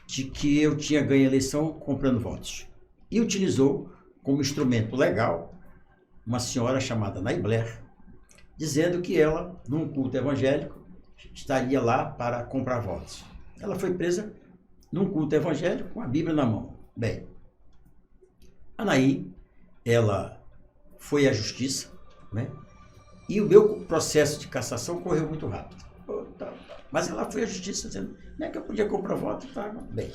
de que eu tinha ganho a eleição comprando votos. E utilizou como instrumento legal uma senhora chamada Nay Blair, dizendo que ela, num culto evangélico, estaria lá para comprar votos. Ela foi presa num culto evangélico com a Bíblia na mão. Bem, a Nay, ela foi à justiça, né? E o meu processo de cassação correu muito rápido. Mas ela foi à justiça dizendo, não é que eu podia comprar voto? Tá, bem,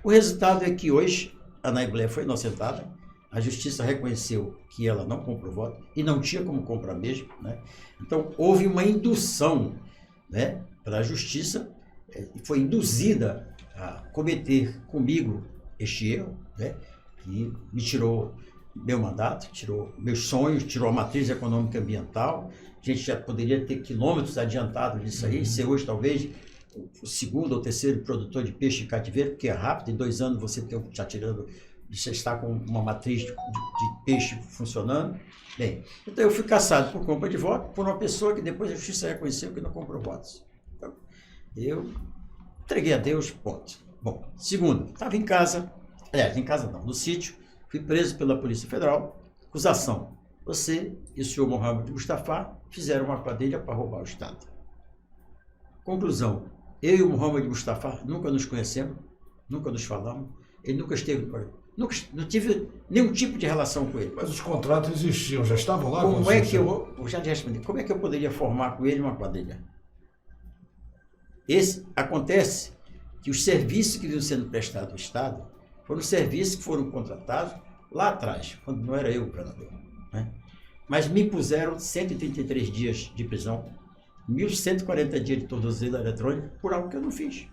o resultado é que hoje a Nay Blair foi inocentada, a justiça reconheceu que ela não comprou voto e não tinha como comprar mesmo, né? Então houve uma indução, né, para a justiça, foi induzida a cometer comigo este erro, né, que me tirou meu mandato, tirou meus sonhos, tirou a matriz econômica e ambiental. A gente já poderia ter quilômetros adiantados disso aí, ser hoje talvez o segundo ou terceiro produtor de peixe de cativeiro, porque é rápido, em 2 anos você está com uma matriz de peixe funcionando. Bem, então eu fui cassado por compra de voto por uma pessoa que depois a justiça reconheceu que não comprou votos. Então, eu entreguei a Deus, ponto. Bom, segundo, estava em casa não, no sítio, fui preso pela Polícia Federal, acusação, você e o senhor Mohamed Mustafa fizeram uma quadrilha para roubar o Estado. Conclusão, eu e o Mohamed Mustafa nunca nos conhecemos, nunca nos falamos, ele nunca esteve, não tive nenhum tipo de relação com ele. Mas os contratos existiam, já estavam lá? Como é que eu já te respondi, como é que eu poderia formar com ele uma quadrilha? Acontece que os serviços que vinham sendo prestados ao Estado foram serviços que foram contratados lá atrás, quando não era eu o governador, né? Mas me impuseram 133 dias de prisão, 1.140 dias de tornozela eletrônica por algo que eu não fiz.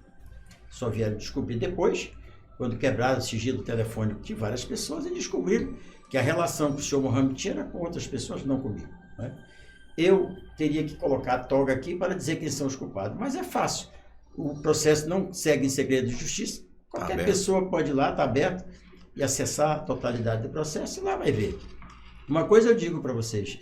Só vieram descobrir depois, quando quebraram o sigilo telefônico de várias pessoas e descobriram que a relação que o senhor Mohamed tinha era com outras pessoas, não comigo, né? Eu teria que colocar a toga aqui para dizer quem são os culpados, mas é fácil. O processo não segue em segredo de justiça. Qualquer pessoa pode ir lá, está aberto, e acessar a totalidade do processo e lá vai ver. Uma coisa eu digo para vocês,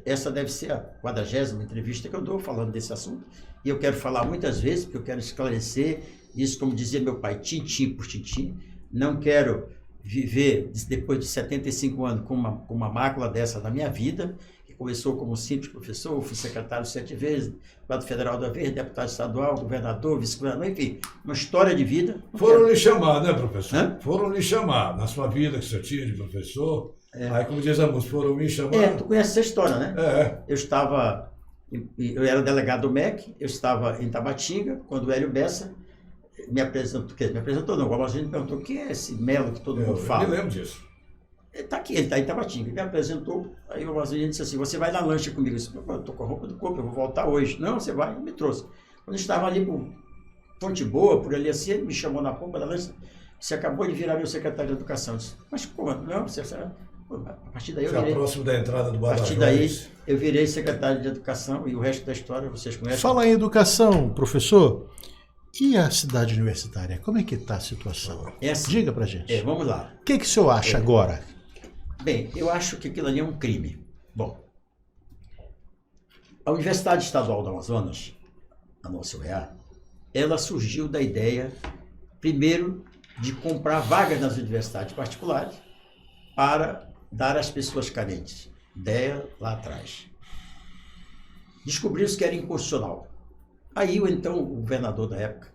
essa deve ser a 40ª entrevista que eu dou falando desse assunto, e eu quero falar muitas vezes, porque eu quero esclarecer isso, como dizia meu pai, tintim por tintim. Não quero viver, depois de 75 anos, com uma mácula dessa na minha vida, que começou como simples professor, fui secretário 7 vezes, deputado federal da vez, deputado estadual, governador, vice-governador, enfim, uma história de vida. Foram lhe chamar, né, professor? Hã? Foram lhe chamar, na sua vida que você tinha de professor. Aí, como diz a música, foram me chamar. Tu conhece essa história, né? É. Eu era delegado do MEC, eu estava em Tabatinga, quando o Hélio Bessa me apresentou não, o Amazônia me perguntou, quem é esse Melo que todo mundo fala? Eu me lembro disso. Ele está aqui, ele está em Tabatinga, ele me apresentou, aí o Amazônia disse assim, você vai na lancha comigo? Eu disse, eu estou com a roupa do corpo, eu vou voltar hoje. Não, você vai, ele me trouxe. Quando eu estava ali por Fonte Boa, por ali assim, ele me chamou na pompa da lancha, você acabou de virar meu secretário de Educação. Eu disse, mas como? Não, você... A partir daí eu virei, próximo da entrada do Badajoz. a partir daí eu virei secretário de Educação e o resto da história vocês conhecem. Fala em educação, professor. E a cidade universitária? Como é que está a situação? Diga pra gente. Vamos lá. O que o senhor acha agora? Bem, eu acho que aquilo ali é um crime. Bom, a Universidade Estadual do Amazonas, a nossa UEA, ela surgiu da ideia, primeiro, de comprar vagas nas universidades particulares para dar às pessoas carentes. Ideia lá atrás. Descobriu-se que era inconstitucional. Aí, então, o governador da época,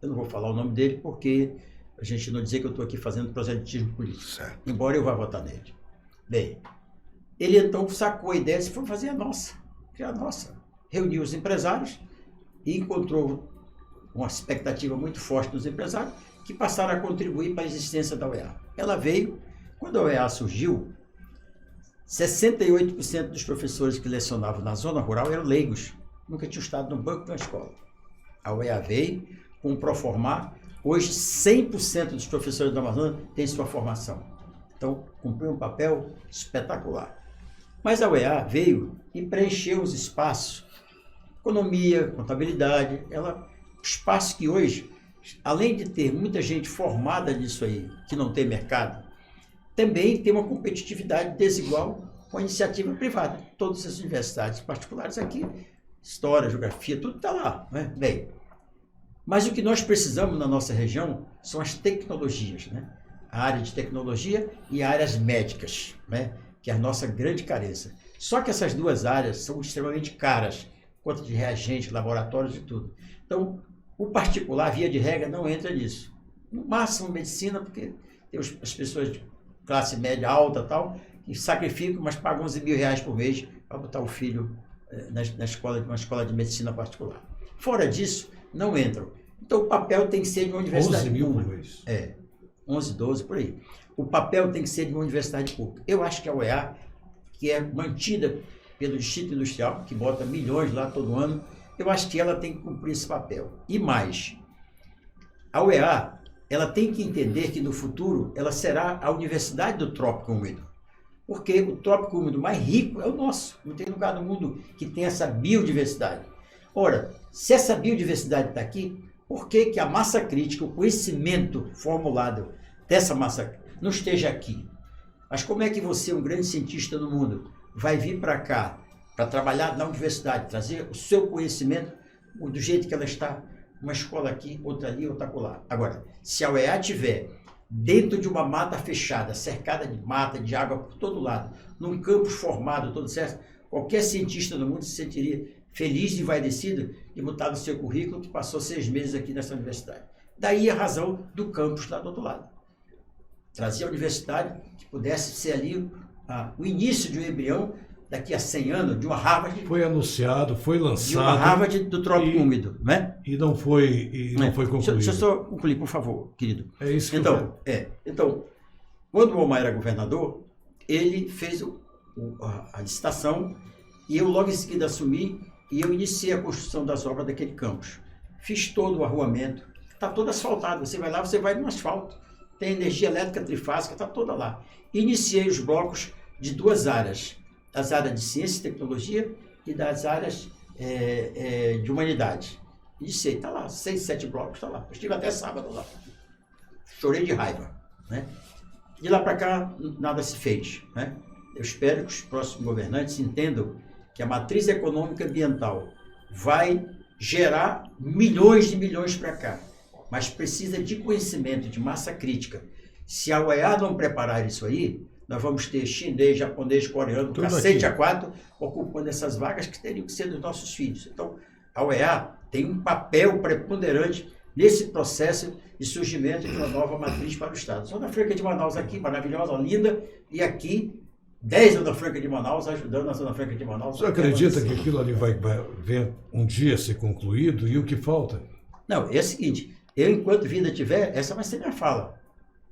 eu não vou falar o nome dele, porque a gente não dizer que eu estou aqui fazendo proselitismo político, Certo. embora eu vá votar nele. Bem, ele então sacou a ideia e foi fazer a nossa, criar a nossa. Reuniu os empresários e encontrou uma expectativa muito forte dos empresários que passaram a contribuir para a existência da UEA. Ela veio, quando a UEA surgiu, 68% dos professores que lecionavam na zona rural eram leigos, nunca tinham estado no banco de uma escola. A UEA veio com um proformar, hoje 100% dos professores do Amazonas têm sua formação. Então, cumpriu um papel espetacular. Mas a UEA veio e preencheu os espaços, economia, contabilidade, espaços que hoje, além de ter muita gente formada nisso aí, que não tem mercado, também tem uma competitividade desigual com a iniciativa privada. Todas as universidades particulares aqui, história, geografia, tudo está lá, né? Bem, mas o que nós precisamos na nossa região são as tecnologias, né? A área de tecnologia e áreas médicas, né? Que é a nossa grande carência. Só que essas duas áreas são extremamente caras, conta de reagentes, laboratórios e tudo. Então, o particular, via de regra, não entra nisso. No máximo, medicina, porque tem as pessoas de classe média alta e tal, que sacrificam, mas pagam R$11.000 por mês para botar o filho na escola, uma escola de medicina particular. Fora disso, não entram. Então, o papel tem que ser de uma universidade 11 mil por pública. mês. 11, 12, por aí. O papel tem que ser de uma universidade pública. Eu acho que a UEA, que é mantida pelo Distrito Industrial, que bota milhões lá todo ano, eu acho que ela tem que cumprir esse papel. E mais, a UEA, ela tem que entender que no futuro ela será a Universidade do Trópico Úmido. Porque o trópico úmido mais rico é o nosso. Não tem lugar no mundo que tenha essa biodiversidade. Ora, se essa biodiversidade está aqui, por que a massa crítica, o conhecimento formulado dessa massa não esteja aqui? Mas como é que você, um grande cientista no mundo, vai vir para cá para trabalhar na universidade, trazer o seu conhecimento do jeito que ela está uma escola aqui, outra ali, outra acolá. Agora, se a UEA tiver dentro de uma mata fechada, cercada de mata, de água por todo lado, num campus formado, todo certo, qualquer cientista do mundo se sentiria feliz e envaidecido de botar no seu currículo que passou 6 meses aqui nessa universidade. Daí a razão do campus lá do outro lado. Trazer a universidade que pudesse ser ali o início de um embrião daqui a 100 anos, de uma Harvard. Foi anunciado, foi lançado. De uma Harvard do trópico úmido, né? E não foi concluído. Deixa eu só concluir, por favor, querido. É isso que Então, quando o Omar era governador, ele fez a licitação e eu logo em seguida assumi e eu iniciei a construção das obras daquele campus. Fiz todo o arruamento, está todo asfaltado. Você vai lá, você vai no asfalto. Tem energia elétrica trifásica, está toda lá. Iniciei os blocos de 2 áreas. Das áreas de ciência e tecnologia e das áreas de humanidade. Iniciei, está lá, 6, 7 blocos, está lá. Eu estive até sábado lá. Chorei de raiva. Né? De lá para cá, nada se fez. Né? Eu espero que os próximos governantes entendam que a matriz econômica ambiental vai gerar milhões de milhões para cá, mas precisa de conhecimento, de massa crítica. Se a UEA não preparar isso aí, nós vamos ter chinês, japonês, coreano, tudo cacete aqui. A4, ocupando essas vagas que teriam que ser dos nossos filhos. Então, a UEA tem um papel preponderante nesse processo de surgimento de uma nova matriz para o Estado. Zona Franca de Manaus aqui, maravilhosa, linda, e aqui 10 Zona Franca de Manaus ajudando a Zona Franca de Manaus. O senhor acredita que aquilo ali vai ver um dia ser concluído e o que falta? Não, é o seguinte, eu enquanto vida tiver, essa vai ser minha fala.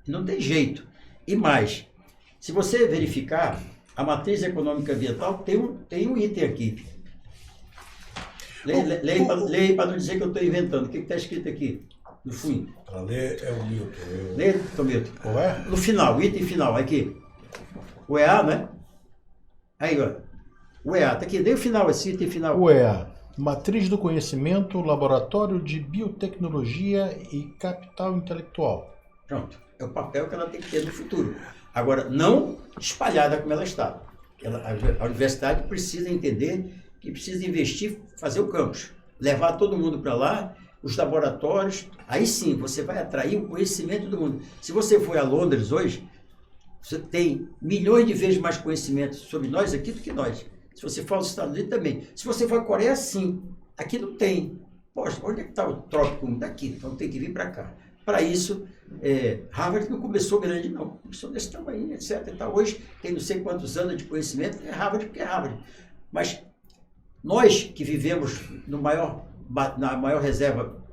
Não tem jeito. E mais, se você verificar, a matriz econômica ambiental tem um item aqui. Leia para não dizer que eu estou inventando. O que está escrito aqui? No fundo. Para ler é o Milton. Leia, Milton. Qual é? No final, o item final, aqui. O EA, né? Aí, ó. O EA, tá aqui. Leia o final, esse item final. UEA, Matriz do Conhecimento, Laboratório de Biotecnologia e Capital Intelectual. Pronto. É o papel que ela tem que ter no futuro. Agora, não espalhada como ela está. A universidade precisa entender que precisa investir, fazer o campus, levar todo mundo para lá, os laboratórios, aí sim você vai atrair o conhecimento do mundo. Se você for a Londres hoje, você tem milhões de vezes mais conhecimento sobre nós aqui do que nós. Se você for aos Estados Unidos também. Se você for à Coreia, sim. Aqui não tem. Poxa, onde é que está o trópico? Daqui, então tem que vir para cá. Para isso, Harvard não começou grande, não. Começou desse tamanho, etc. Então, hoje tem não sei quantos anos de conhecimento, é Harvard porque é Harvard. Mas nós que vivemos na maior reserva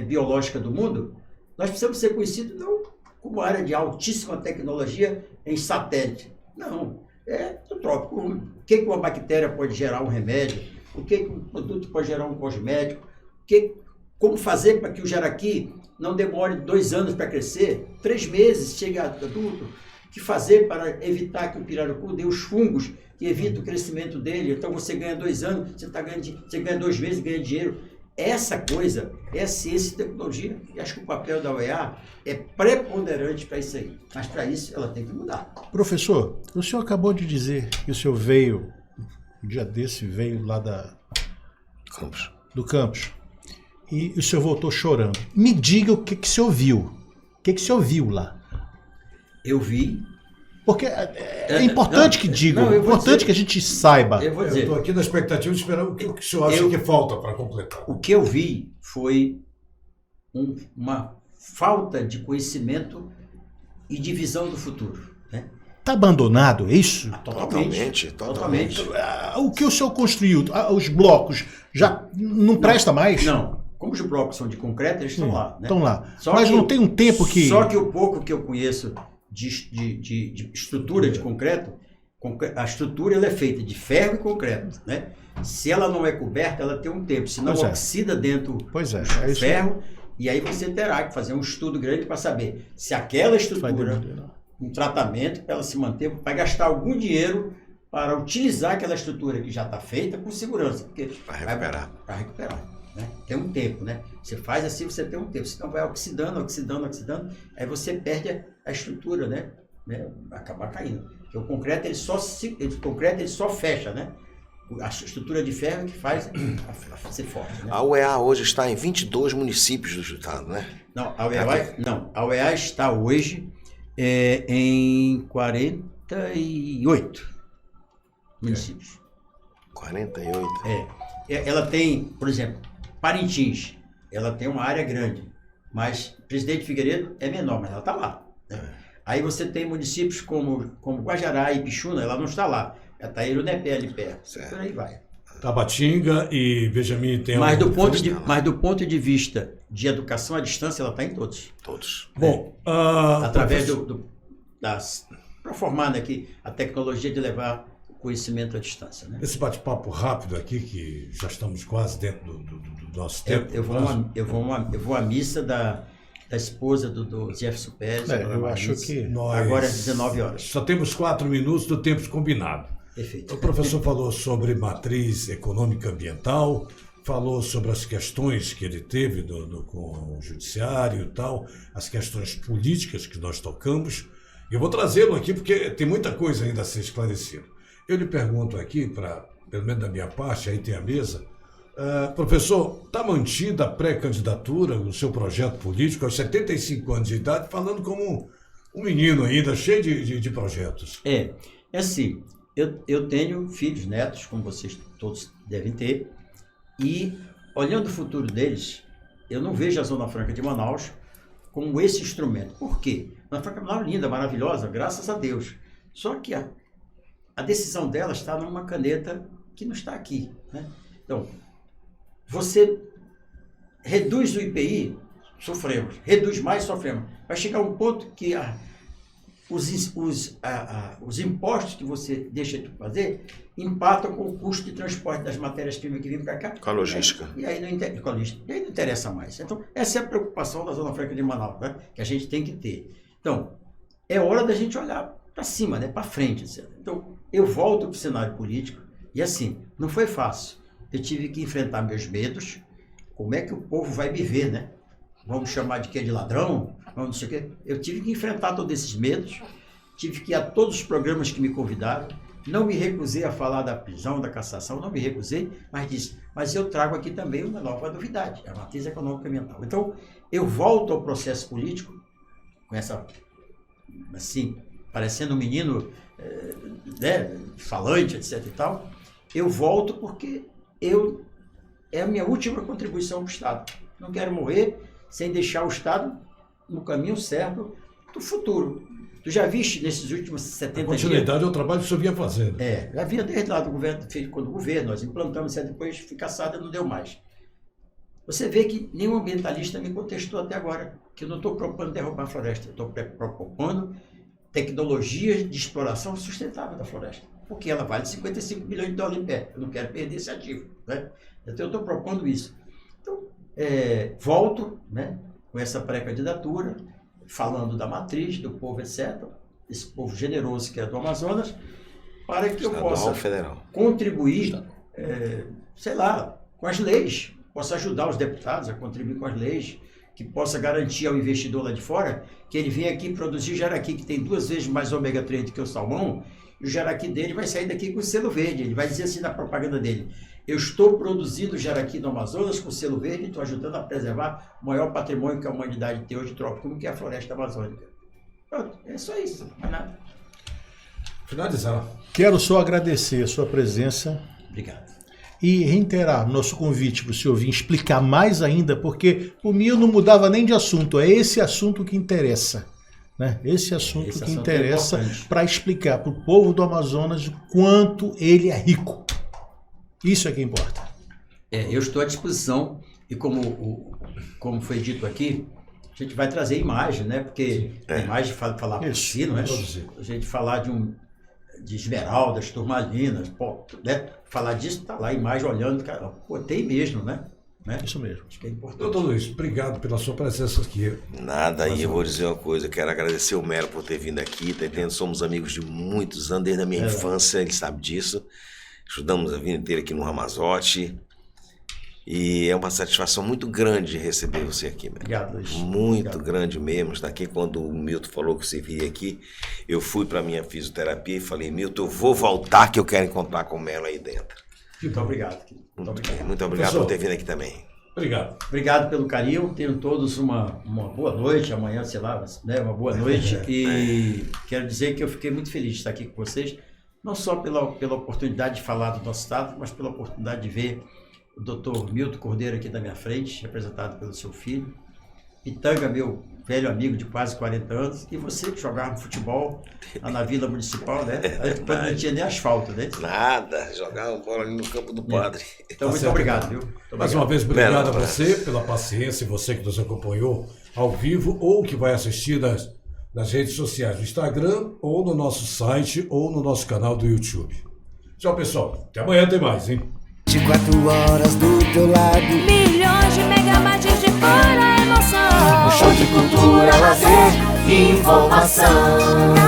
biológica do mundo, nós precisamos ser conhecidos não como área de altíssima tecnologia em satélite. Não, é do trópico úmido. O que uma bactéria pode gerar um remédio? O que um produto pode gerar um cosmético? Como fazer para que o jaraqui não demore 2 anos para crescer, 3 meses chegue a adulto? O que fazer para evitar que o pirarucu dê os fungos que evita o crescimento dele? Então você ganha 2 anos, você ganha 2 meses e ganha dinheiro. Essa coisa é ciência e tecnologia. E acho que o papel da UEA é preponderante para isso aí. Mas para isso ela tem que mudar. Professor, o senhor acabou de dizer que o senhor veio, um dia desse veio lá do campus. E o senhor voltou chorando. Me diga o que o senhor viu. O que o senhor viu lá? Eu vi. Porque é importante que digam, é importante que a gente saiba. Eu vou Eu dizer. estou aqui na expectativa de esperar o que o senhor acha que falta para completar. O que eu vi foi uma falta de conhecimento e de visão do futuro. Né? Está abandonado, é isso? Totalmente. O que o senhor construiu, os blocos, já não presta mais? Não. Como os blocos são de concreto, eles estão lá. Né? Estão lá. Só Mas que- não tem um tempo que... Só que o pouco que eu conheço de estrutura de concreto, a estrutura ela é feita de ferro e concreto. Né? Se ela não é coberta, ela tem um tempo. Senão Pois é. oxida dentro Pois é, do é isso. ferro. E aí você terá que fazer um estudo grande para saber se aquela Vai estrutura, demorar. um tratamento para ela se manter, vai gastar algum dinheiro para utilizar aquela estrutura que já está feita com segurança. Porque Para recuperar. Para recuperar. Né? Tem um tempo, né? Você faz assim, você tem um tempo. Senão vai oxidando, aí você perde a estrutura, né? Vai acabar caindo. Porque o concreto ele só fecha, né? a estrutura de ferro que faz a ser forte. Né? A UEA hoje está em 22 municípios do estado, né? Não, a UEA está hoje em 48 municípios. 48. Ela tem, por exemplo, Parintins, ela tem uma área grande, mas Presidente Figueiredo é menor, mas ela está lá. Né? Aí você tem municípios como Guajará e Pixuna, ela não está lá. Ela está em Irunepé, ali perto. Por aí vai. Tabatinga e Benjamin tem Mas do ponto de vista de educação à distância, ela está em todos. Todos. Bom, através para formar, né, que a tecnologia de levar o conhecimento à distância. Né? Esse bate-papo rápido aqui, que já estamos quase dentro do nosso tempo. Eu vou à missa da esposa do Jefferson Pérez. Eu acho que agora às 19 horas. Só temos 4 minutos do tempo combinado. Perfeito. O professor falou sobre matriz econômica ambiental, falou sobre as questões que ele teve com o judiciário e tal, as questões políticas que nós tocamos. Eu vou trazê-lo aqui porque tem muita coisa ainda a ser esclarecida. Eu lhe pergunto aqui, pelo menos da minha parte, aí tem a mesa, professor, está mantida a pré-candidatura, o seu projeto político, aos 75 anos de idade, falando como um menino ainda, cheio de projetos? É assim, eu tenho filhos, netos, como vocês todos devem ter, e olhando o futuro deles, eu não vejo a Zona Franca de Manaus como esse instrumento. Por quê? A Zona Franca de Manaus é linda, maravilhosa, graças a Deus. Só que a decisão dela está numa caneta que não está aqui. Né? Então, você reduz o IPI, sofremos. Reduz mais, sofremos. Vai chegar um ponto que os impostos que você deixa de fazer empatam com o custo de transporte das matérias-primas que vêm para cá. Com a logística. E aí não interessa mais. Então, essa é a preocupação da Zona Franca de Manaus, né? Que a gente tem que ter. Então, é hora da gente olhar para cima, né? Para frente. Etc. Então, eu volto para o cenário político e assim, não foi fácil. Eu tive que enfrentar meus medos. Como é que o povo vai me ver, né? Vamos chamar de quê? De ladrão? Vamos não sei o quê. Eu tive que enfrentar todos esses medos, tive que ir a todos os programas que me convidaram, não me recusei a falar da prisão, da cassação, não me recusei, mas disse, mas eu trago aqui também uma nova novidade, a matriz econômica ambiental. Então, eu volto ao processo político, com essa, assim, parecendo um menino, né, falante, etc e tal, eu volto porque é a minha última contribuição para o Estado. Não quero morrer sem deixar o Estado no caminho certo do futuro. Tu já viste nesses últimos 70 dias... A continuidade é o trabalho que o senhor vinha fazendo. Já vinha desde lá do governo, quando o governo, nós implantamos, depois ficaçada não deu mais. Você vê que nenhum ambientalista me contestou até agora, que eu não estou propondo derrubar a floresta, eu estou propondo tecnologias de exploração sustentável da floresta, porque ela vale 55 bilhões de dólares em pé, eu não quero perder esse ativo. Né? Então eu estou propondo isso. Então, volto, né, com essa pré-candidatura, falando da matriz, do povo, etc., esse povo generoso que é do Amazonas, para que eu possa contribuir, sei lá, com as leis, possa ajudar os deputados a contribuir com as leis, que possa garantir ao investidor lá de fora que ele venha aqui produzir jaraqui, que tem 2 vezes mais ômega 3 do que o salmão, e o jaraqui dele vai sair daqui com o selo verde. Ele vai dizer assim na propaganda dele, eu estou produzindo jaraqui no Amazonas com selo verde e estou ajudando a preservar o maior patrimônio que a humanidade tem hoje trópico, que é a floresta amazônica. Pronto, é só isso, não é nada. Finalizar. Quero só agradecer a sua presença. Obrigado. E reiterar nosso convite para o senhor vir explicar mais ainda, porque por mim eu não mudava nem de assunto, é esse assunto que interessa. Né? Esse assunto que interessa para explicar para o povo do Amazonas o quanto ele é rico. Isso é que importa. Eu estou à disposição e como foi dito aqui, a gente vai trazer imagem, né? Porque a imagem falar por si, não é? A gente falar de esmeraldas, turmalinas, né? Falar disso, tá lá a imagem olhando, cara, pô, tem mesmo, né? Isso mesmo. Acho que é importante. Doutor Luiz, obrigado pela sua presença aqui. Nada, e eu vou dizer uma coisa, quero agradecer o Melo por ter vindo aqui, tá entendendo? Somos amigos de muitos anos, desde a minha infância, ele sabe disso. Estudamos a vida inteira aqui no Ramazote. E é uma satisfação muito grande receber você aqui, Melo. Obrigado, Luiz. Muito grande mesmo. Estar aqui, quando o Milton falou que você viria aqui, eu fui para minha fisioterapia e falei, Milton, eu vou voltar que eu quero encontrar com o Melo aí dentro. Muito obrigado, querido. Muito obrigado. Muito obrigado Professor. por ter vindo aqui também. Obrigado. Obrigado pelo carinho. Tenham todos uma boa noite, amanhã, sei lá, né, uma boa noite. E quero dizer que eu fiquei muito feliz de estar aqui com vocês, não só pela oportunidade de falar do nosso estado, mas pela oportunidade de ver o doutor Milton Cordeiro aqui na minha frente, representado pelo seu filho. Pitanga, meu velho amigo de quase 40 anos, e você que jogava futebol lá na Vila Municipal, né? Quando não tinha nem asfalto, né? Nada, jogar uma bola ali no campo do padre. Então, muito certo. obrigado, viu? Muito Mais obrigado. uma vez, obrigado a Belo, você pela paciência, você que nos acompanhou ao vivo ou que vai assistir nas redes sociais, no Instagram, ou no nosso site, ou no nosso canal do YouTube. Tchau, pessoal. Até amanhã tem mais, hein? 24 horas do teu lado. Milhões de megabytes de pura emoção. Um show de cultura, lazer e informação.